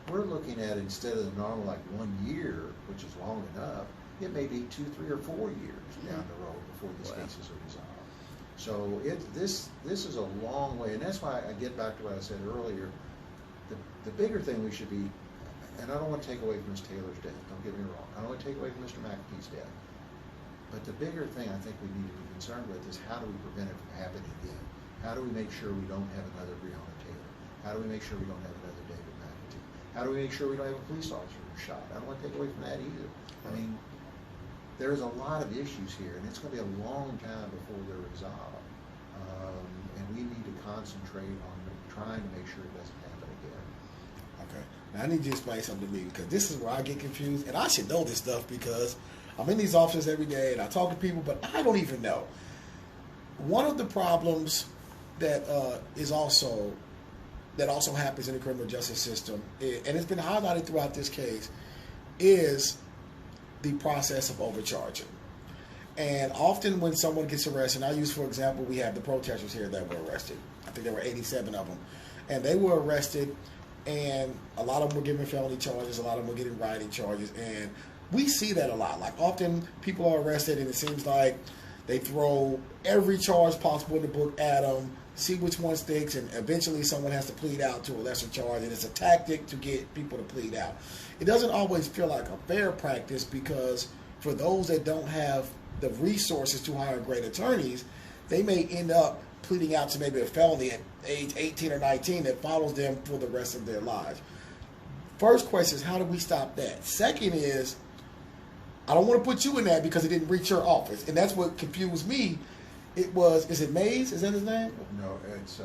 we're looking at, instead of the normal like 1 year, which is long enough, it may be 2, 3, or 4 years down the road before these cases are resolved. So this is a long way, and that's why I get back to what I said earlier. The bigger thing we should be, and I don't want to take away from Ms. Taylor's death, don't get me wrong. I don't want to take away from Mr. McAtee's death. But the bigger thing I think we need to be concerned with is, how do we prevent it from happening again? How do we make sure we don't have another Breonna Taylor? How do we make sure we don't have another David McAtee? How do we make sure we don't have a police officer who's shot? I don't want to take away from that either. I mean, there's a lot of issues here, and it's going to be a long time before they're resolved. And we need to concentrate on trying to make sure it doesn't happen again. Okay. Now I need you to explain something to me, because this is where I get confused, and I should know this stuff because I'm in these offices every day and I talk to people, but I don't even know. One of the problems that also happens in the criminal justice system, and it's been highlighted throughout this case, is the process of overcharging. And often when someone gets arrested, and I use, for example, we have the protesters here that were arrested. I think there were 87 of them. And they were arrested, and a lot of them were given felony charges, a lot of them were getting rioting charges, and we see that a lot. Like, often people are arrested, and it seems like they throw every charge possible in the book at them, see which one sticks, and eventually someone has to plead out to a lesser charge, and it's a tactic to get people to plead out. It doesn't always feel like a fair practice, because for those that don't have the resources to hire great attorneys, they may end up pleading out to maybe a felony at age 18 or 19 that follows them for the rest of their lives. First question is, how do we stop that? Second is, I don't want to put you in that because it didn't reach your office, and that's what confused me. Is it Mays? Is that his name? No, it's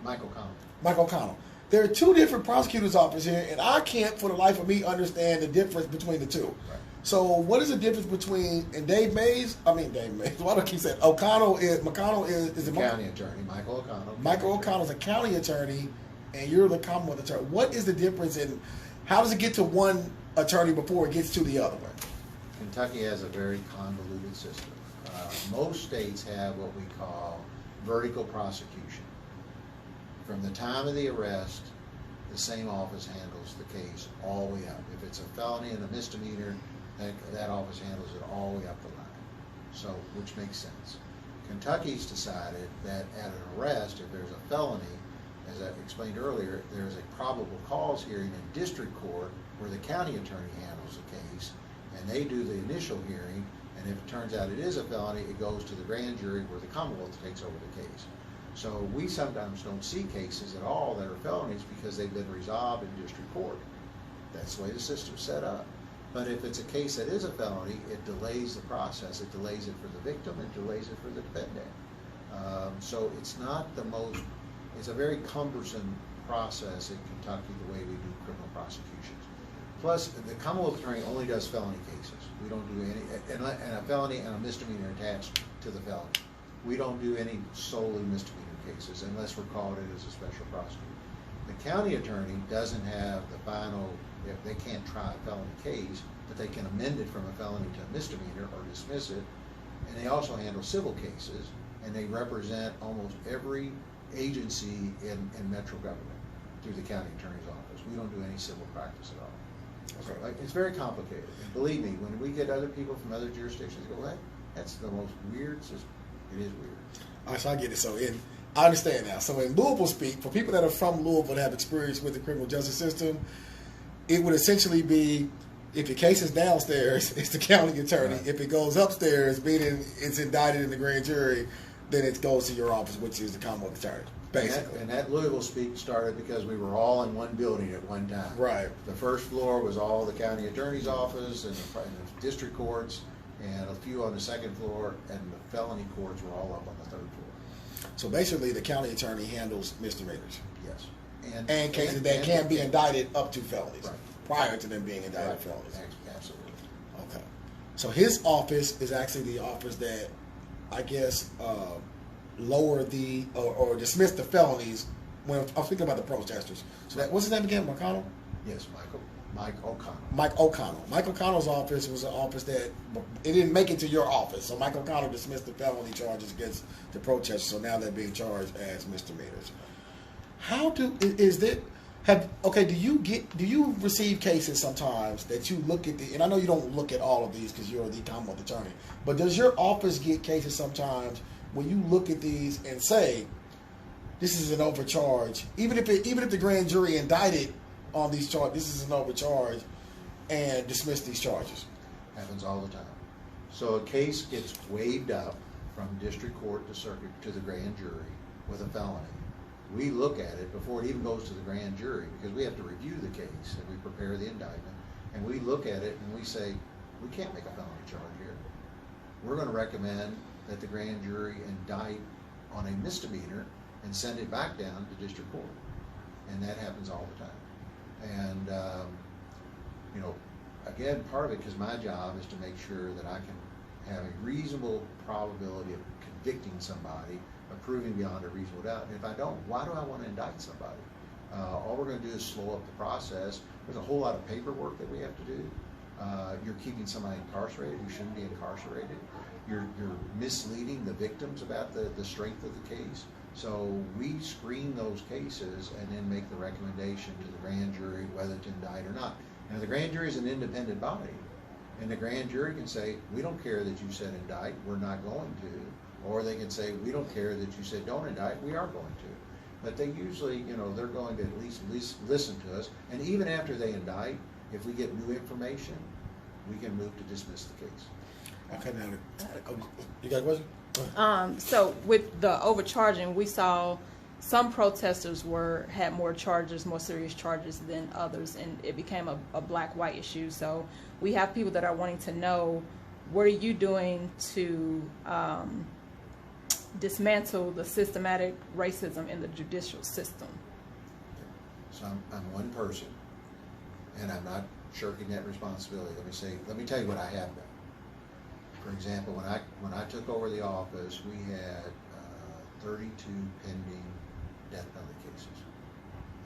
Mike O'Connell. Mike O'Connell. There are two different prosecutor's offices here, and I can't for the life of me understand the difference between the two. Right. So what is the difference between, and Dave Mays, why do I keep saying McConnell is the county attorney, Michael O'Connell. Michael O'Connell's a county attorney, and you're the Commonwealth attorney. What is the difference in, how does it get to one attorney before it gets to the other one? Kentucky has a very convoluted system. Most states have what we call vertical prosecution. From the time of the arrest the same office handles the case all the way up. If it's a felony and a misdemeanor, that office handles it all the way up the line. So, which makes sense. Kentucky's decided that at an arrest, if there's a felony, as I explained earlier, there's a probable cause hearing in district court where the county attorney handles the case, and they do the initial hearing, and if it turns out it is a felony, it goes to the grand jury where the Commonwealth takes over the case. So we sometimes don't see cases at all that are felonies because they've been resolved in district court. That's the way the system's set up. But if it's a case that is a felony, it delays the process. It delays it for the victim. It delays it for the defendant. So it's not the most, it's a very cumbersome process in Kentucky the way we do criminal prosecutions. Plus, the Commonwealth attorney only does felony cases. We don't do any, and a felony and a misdemeanor attached to the felony. We don't do any solely misdemeanor cases unless we're called it as a special prosecutor. The county attorney doesn't have the final, if they can't try a felony case, but they can amend it from a felony to a misdemeanor or dismiss it. And they also handle civil cases, and they represent almost every agency in metro government through the county attorney's office. We don't do any civil practice at all. Okay. So, it's very complicated. And believe me, when we get other people from other jurisdictions, they go, that's the most weird system. It is weird. All right, so I get it. So I understand now. So in Louisville speak, for people that are from Louisville that have experience with the criminal justice system, it would essentially be, if your case is downstairs, it's the county attorney. Right. If it goes upstairs, meaning it's indicted in the grand jury, then it goes to your office, which is the Commonwealth attorney, basically. And that Louisville speak started because we were all in one building at one time. Right. The first floor was all the county attorney's office and the district courts, and a few on the second floor, and the felony courts were all up on the third floor. So basically, the county attorney handles misdemeanors. Yes. And cases that can be indicted up to felonies, right, prior to them being indicted felonies. Absolutely. Okay. So his office is actually the office that, I guess, lower the or dismiss the felonies. When I'm speaking about the protesters. So that, what's his name again? McConnell? Yes, Mike O'Connell. Mike O'Connell. Mike O'Connell's office was an office that it didn't make it to your office. So Mike O'Connell dismissed the felony charges against the protesters. So now they're being charged as misdemeanors. Do you receive cases sometimes that you look at and I know you don't look at all of these because you're the Commonwealth attorney, but does your office get cases sometimes when you look at these and say, this is an overcharge, even if the grand jury indicted on these charges, this is an overcharge, and dismiss these charges? Happens all the time. So a case gets waived up from district court to circuit to the grand jury with a felony. We look at it before it even goes to the grand jury because we have to review the case and we prepare the indictment, and we look at it and we say, we can't make a felony charge here. We're going to recommend that the grand jury indict on a misdemeanor and send it back down to district court. And that happens all the time. And, again, part of it, because my job is to make sure that I can have a reasonable probability of convicting somebody, of proving beyond a reasonable doubt. And if I don't, why do I want to indict somebody? All we're going to do is slow up the process. There's a whole lot of paperwork that we have to do. You're keeping somebody incarcerated who shouldn't be incarcerated. You're misleading the victims about the strength of the case. So we screen those cases and then make the recommendation to the grand jury whether to indict or not. Now, the grand jury is an independent body, and the grand jury can say, we don't care that you said indict, we're not going to. Or they can say, we don't care that you said don't indict, we are going to. But they usually, they're going to at least listen to us. And even after they indict, if we get new information, we can move to dismiss the case. Okay, now, you got a question? So with the overcharging, we saw some protesters had more serious charges than others, and it became a black-white issue. So we have people that are wanting to know, what are you doing to dismantle the systematic racism in the judicial system? So I'm one person, and I'm not shirking that responsibility. Let me tell you what I have done. For example, when I took over the office, we had 32 pending death penalty cases.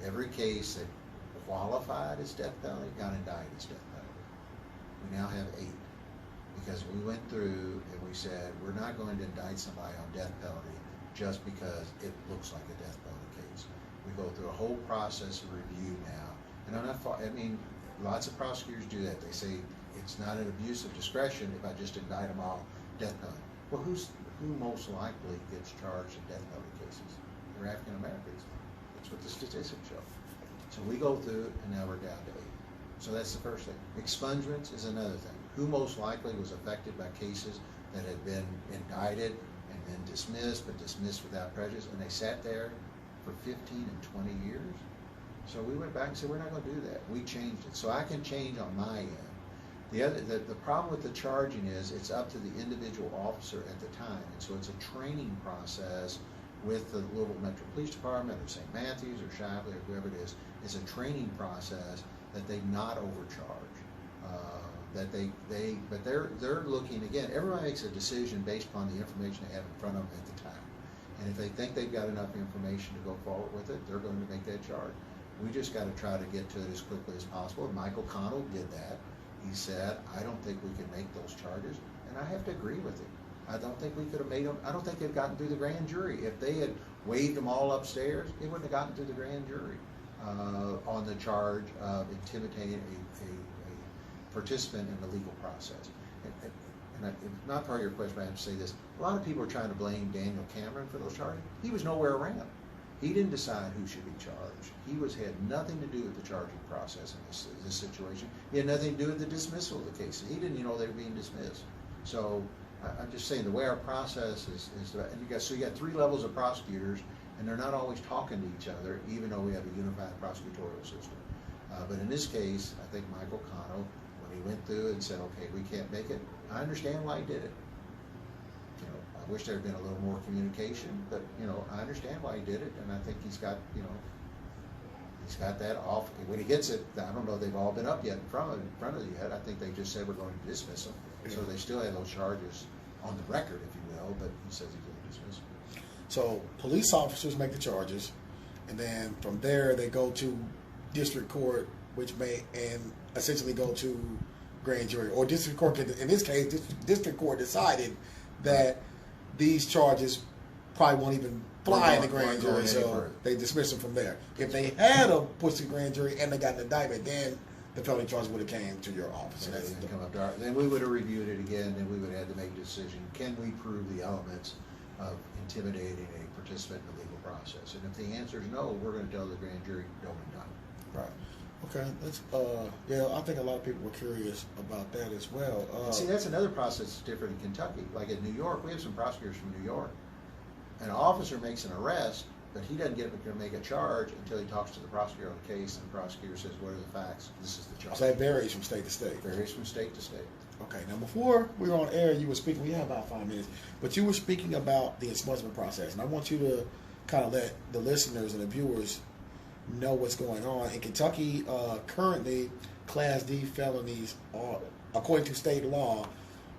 Every case that qualified as death penalty got indicted as death penalty. We now have 8 because we went through and we said we're not going to indict somebody on death penalty just because it looks like a death penalty case. We go through a whole process of review now. And I'm not, I mean, lots of prosecutors do that. They say it's not an abuse of discretion if I just indict them all death penalty. Well, who most likely gets charged in death penalty cases? They're African Americans. That's what the statistics show. So we go through it, and now we're down to 8. So that's the first thing. Expungements is another thing. Who most likely was affected by cases that had been indicted and then dismissed, but dismissed without prejudice, and they sat there for 15 and 20 years? So we went back and said, we're not going to do that. We changed it. So I can change on my end. The problem with the charging is it's up to the individual officer at the time. And so it's a training process with the Louisville Metro Police Department or St. Matthews or Shively or whoever it is. It's a training process that they not overcharge. But they're looking, again, everybody makes a decision based upon the information they have in front of them at the time. And if they think they've got enough information to go forward with it, they're going to make that charge. We just got to try to get to it as quickly as possible. And Michael Connell did that. He said, I don't think we can make those charges, and I have to agree with him. I don't think we could have made them, I don't think they've gotten through the grand jury. If they had waved them all upstairs, they wouldn't have gotten through the grand jury on the charge of intimidating a participant in the legal process. And not part of your question, but I have to say this. A lot of people are trying to blame Daniel Cameron for those charges. He was nowhere around. He didn't decide who should be charged. He had nothing to do with the charging process in this situation. He had nothing to do with the dismissal of the cases. He didn't even know they were being dismissed. So I'm just saying the way our process is and you got 3 levels of prosecutors, and they're not always talking to each other, even though we have a unified prosecutorial system. But in this case, I think Michael Connell, when he went through and said, okay, we can't make it, I understand why he did it. I wish there had been a little more communication, but I understand why he did it, and I think he's got that off. When he gets it, I don't know if they've all been up yet in front of you yet. I think they just said we're going to dismiss them. Yeah. So they still have those charges on the record, if you will, but he says he's going to dismiss them. So police officers make the charges, and then from there they go to district court, which may and essentially go to grand jury or district court. In this case, district court decided that these charges probably won't even fly in the grand jury, so they dismiss them from there. If they had a pushed to grand jury and they got an indictment, then the felony charge would have came to your office. Then we would have reviewed it again, and we would have had to make a decision. Can we prove the elements of intimidating a participant in the legal process? And if the answer is no, we're going to tell the grand jury, don't indict. Right. Okay. That's I think a lot of people were curious about that as well. See, that's another process that's different in Kentucky. Like in New York, we have some prosecutors from New York. An officer makes an arrest, but he doesn't get to make a charge until he talks to the prosecutor on the case, and the prosecutor says, what are the facts? This is the charge. So that varies from state to state. It varies from state to state. Okay. Now, before we were on air, you were speaking, we have about 5 minutes, but you were speaking about the expungement process, and I want you to kind of let the listeners and the viewers know what's going on. In Kentucky, currently, Class D felonies are, according to state law,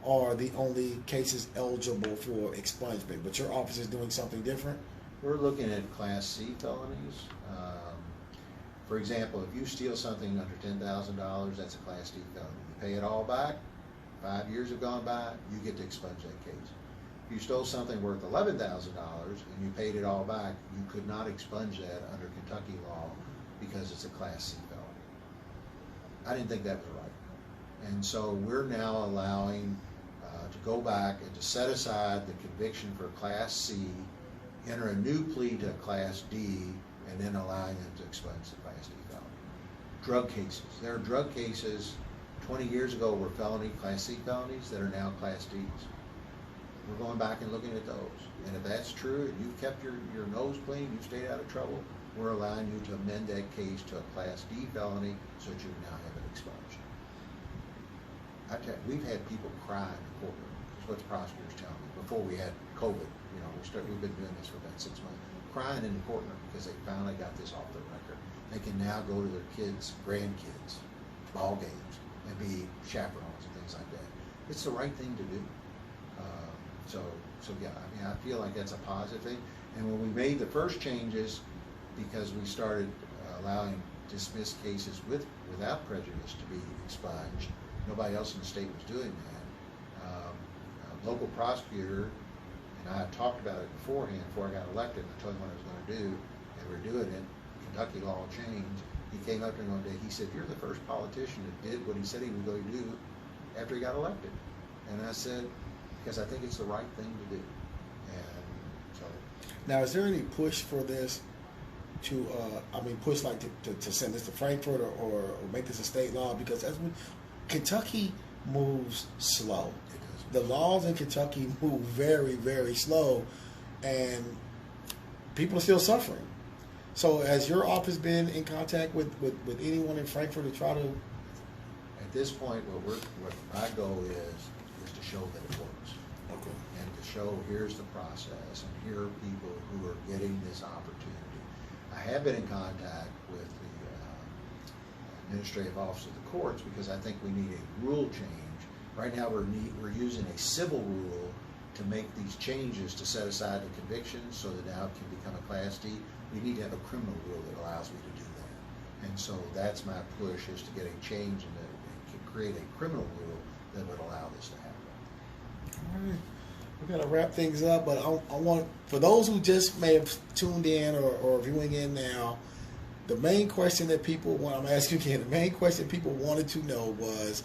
are the only cases eligible for expungement. But your office is doing something different? We're looking at Class C felonies. For example, if you steal something under $10,000, that's a Class D felony. You pay it all back, 5 years have gone by, you get to expunge that case. If you stole something worth $11,000 and you paid it all back, you could not expunge that under Kentucky law because it's a Class C felony. I didn't think that was right. And so we're now allowing to go back and to set aside the conviction for Class C, enter a new plea to Class D, and then allowing them to expunge the Class D felony. Drug cases. There are drug cases 20 years ago were Class C felonies that are now Class Ds. We're going back and looking at those. And if that's true, and you've kept your nose clean, you've stayed out of trouble, we're allowing you to amend that case to a Class D felony so that you now have it expunged. We've had people cry in the courtroom. That's what the prosecutors tell me. Before we had COVID, we've been doing this for about 6 months, crying in the courtroom because they finally got this off their record. They can now go to their kids, grandkids, ball games, and be chaperones and things like that. It's the right thing to do. So yeah, I feel like that's a positive thing. And when we made the first changes, because we started allowing dismissed cases without prejudice to be expunged, nobody else in the state was doing that. A local prosecutor and I talked about it beforehand, before I got elected. I told him what I was going to do, and we're doing it, Kentucky law changed. He came up to me one day, he said, "You're the first politician that did what he said he was going to do after he got elected." And I said, because I think it's the right thing to do. And so. Now, is there any push for this to, push like to send this to Frankfurt or make this a state law? Because Kentucky moves slow. The laws in Kentucky move very, very slow, and people are still suffering. So has your office been in contact with anyone in Frankfurt to try to? At this point, what my goal is to show that it works. Okay. And to show here's the process, and here are people who are getting this opportunity. I have been in contact with the administrative office of the courts because I think we need a rule change. Right now we're using a civil rule to make these changes to set aside the convictions so that now it can become a Class D. We need to have a criminal rule that allows me to do that. And so that's my push, is to get a change and to create a criminal rule that would allow this to happen. All right. We're going to wrap things up, but I want, for those who just may have tuned in or viewing in now, the main question that people want, I'm asking you again, the main question people wanted to know was,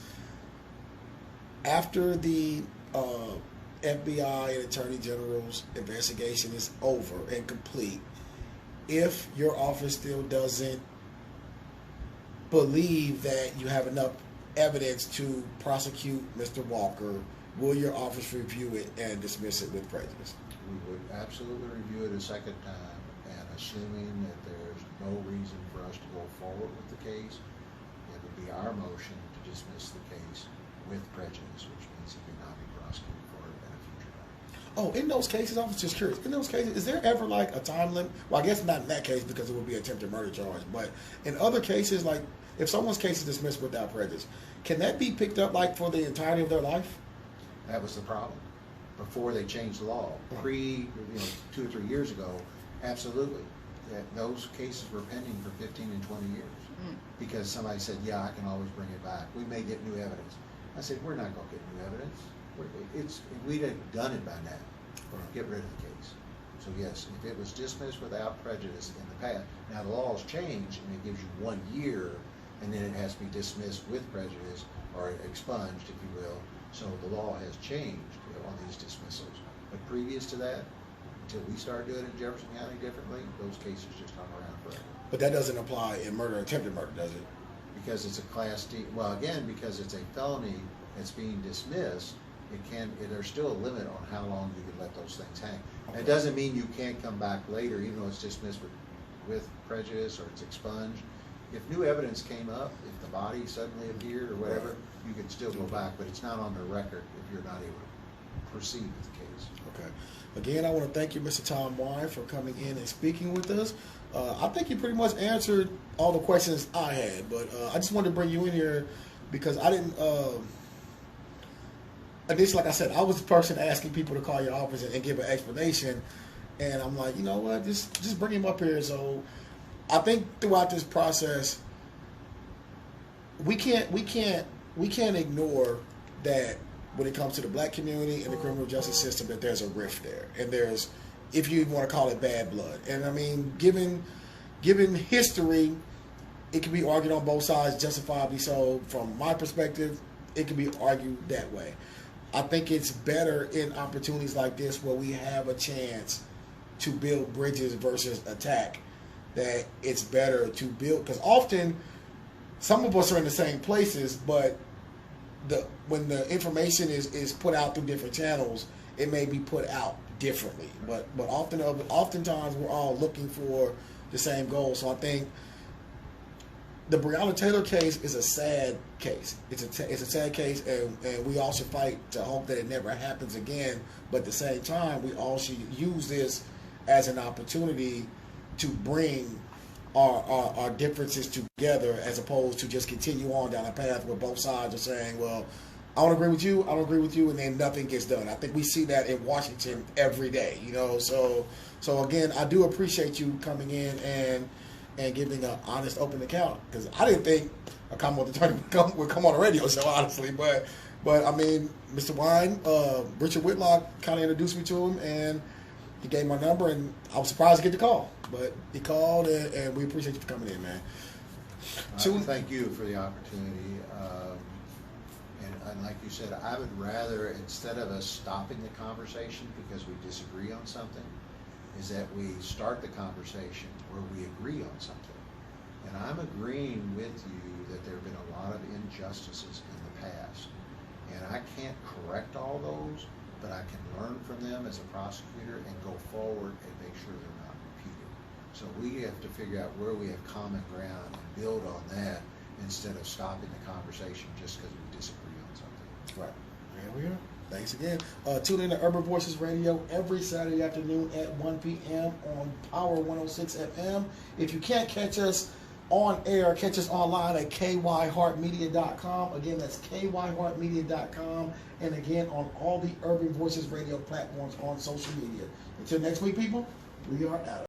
after the FBI and Attorney General's investigation is over and complete, if your office still doesn't believe that you have enough evidence to prosecute Mr. Walker, will your office review it and dismiss it with prejudice? We would absolutely review it a second time, and assuming that there's no reason for us to go forward with the case, it would be our motion to dismiss the case with prejudice, which means he could not be prosecuted for it at a future time. Oh, in those cases, I was just curious, in those cases, is there ever like a time limit? Well, I guess not in that case because it would be an attempted murder charge, but in other cases, like if someone's case is dismissed without prejudice, can that be picked up like for the entirety of their life? That was the problem. Before they changed the law, 2 or 3 years ago, absolutely. Those cases were pending for 15 and 20 years because somebody said, "Yeah, I can always bring it back. We may get new evidence." I said, "We're not going to get new evidence. If we'd have done it by now, get rid of the case." So yes, if it was dismissed without prejudice in the past, now the laws change and it gives you 1 year, and then it has to be dismissed with prejudice or expunged, if you will. So the law has changed on these dismissals. But previous to that, until we start doing it in Jefferson County differently, those cases just hung around forever. But that doesn't apply in murder, attempted murder, does it? Because it's a Class D. Well, again, because it's a felony that's being dismissed, there's still a limit on how long you can let those things hang. Okay. It doesn't mean you can't come back later, even though it's dismissed with prejudice or it's expunged. If new evidence came up, if the body suddenly appeared or whatever, you could still go back, but it's not on the record if you're not able to proceed with the case. Okay. Again, I want to thank you, Mr. Tom Wine, for coming in and speaking with us. I think you pretty much answered all the questions I had, but I just wanted to bring you in here because I didn't. Initially, like I said, I was the person asking people to call your office and give an explanation, and I'm like, you know what, just bring him up here. So I think throughout this process, we can't ignore that when it comes to the black community and the criminal justice system, that there's a rift there, and there's, if you want to call it, bad blood. And I mean, given history, it can be argued on both sides, justifiably so. From my perspective, it can be argued that way. I think it's better in opportunities like this where we have a chance to build bridges versus attack, that it's better to build, because often some of us are in the same places, but when the information is put out through different channels, it may be put out differently. But oftentimes we're all looking for the same goal. So I think the Breonna Taylor case is a sad case. It's a sad case, and we all should fight to hope that it never happens again. But at the same time, we all should use this as an opportunity to bring our differences together, as opposed to just continue on down a path where both sides are saying, well, I don't agree with you, I don't agree with you, and then nothing gets done. I think we see that in Washington every day, So again, I do appreciate you coming in and giving an honest, open account, because I didn't think a Commonwealth attorney would come on a radio show, honestly. But I mean, Mr. Wine, Richard Whitlock kind of introduced me to him, he gave my number, and I was surprised to get the call. But he called, and we appreciate you for coming in, man. Thank you for the opportunity. And like you said, I would rather, instead of us stopping the conversation because we disagree on something, is that we start the conversation where we agree on something. And I'm agreeing with you that there have been a lot of injustices in the past. And I can't correct all those, but I can learn from them as a prosecutor and go forward and make sure they're not repeated. So we have to figure out where we have common ground and build on that instead of stopping the conversation just because we disagree on something. Right. There we are. Thanks again. Tune in to Urban Voices Radio every Saturday afternoon at 1 p.m. on Power 106 FM. If you can't catch us on air, catch us online at kyheartmedia.com. Again, that's kyheartmedia.com. And again, on all the Urban Voices Radio platforms on social media. Until next week, people, we are out of here.